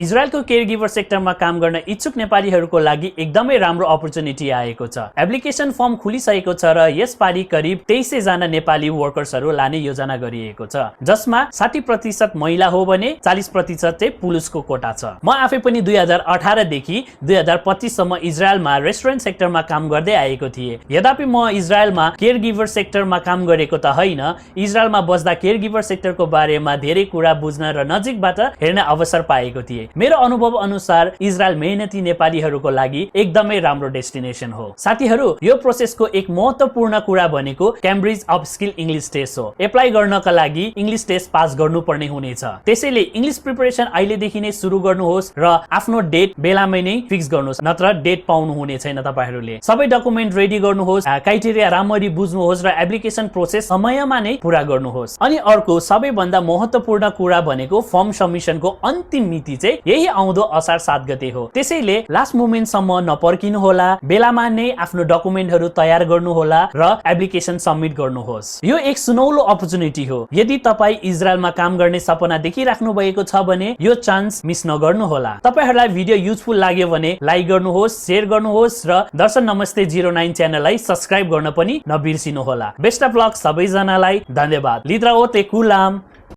इजरायलको केयरगिभर सेक्टरमा काम गर्न इच्छुक नेपालीहरूको लागि एकदमै राम्रो अपर्च्युनिटी आएको छ। एप्लिकेसन फर्म खुलिसकेको छ र यसपालि करिब 2300 जना नेपाली वर्कर्सहरू लाने योजना गरिएको छ, जसमा 60% महिला हो भने 40% चाहिँ पुरुषको कोटा छ। म आफै पनि 2018 देखि 2025 सम्म इजरायलमा रेस्टुरेन्ट सेक्टरमा काम गर्दै आएको थिएँ। यद्यपि म इजरायलमा केयरगिभर सेक्टरमा काम गरेको त होइन, इजरायलमा बस्दा केयरगिभर सेक्टरको बारेमा धेरै कुरा बुझ्न र नजिकबाट हेर्ने अवसर पाएको थिएँ। मेरो अनुभव अनुसार इजरायल मेहनती नेपालीहरूको लागि एकदमै राम्रो डेस्टिनेसन हो। साथीहरू, यो प्रोसेसको एक महत्त्वपूर्ण कुरा भनेको क्याम्ब्रिज अपस्किल इङ्ग्लिस टेस्ट हो। एप्लाई गर्नका लागि इङ्ग्लिस टेस्ट पास गर्नुपर्ने हुनेछ। त्यसैले इङ्ग्लिस प्रिपरेसन अहिलेदेखि नै सुरु गर्नुहोस् र आफ्नो डेट बेलामै नै फिक्स गर्नुहोस्, नत्र डेट पाउनु हुने छैन। तपाईहरूले सबै डकुमेन्ट रेडी गर्नुहोस्, क्राइटेरिया राम्ररी बुझ्नुहोस् र एप्लिकेसन प्रोसेस समयमा नै पूरा गर्नुहोस्। अनि अर्को सबैभन्दा महत्त्वपूर्ण कुरा भनेको फर्म सबमिसनको अन्तिम मिति चाहिँ यही आउँदो असार 7 गते हो। त्यसैले लास्ट मोमेन्टसम्म नपर्किनु होला, बेलामा नै आफ्नो डकुमेन्टहरू तयार गर्नु होला र एप्लिकेसन सबमिट गर्नुहोस्। यो एक सुनौलो अपर्च्युनिटी हो। यदि तपाईँ इजरायलमा काम गर्ने सपना देखिराख्नु भएको छ भने यो चान्स मिस नगर्नु होला। तपाईहरूलाई भिडियो युजफुल लाग्यो भने लाइक गर्नुहोस्, शेयर गर्नुहोस् र दर्शन नमस्ते 09 च्यानललाई सब्स्क्राइब गर्न पनि नबिर्सिनु होला। बेस्ट अफ लक सबैजनालाई। धन्यवाद। लिद्राओते कुलाम।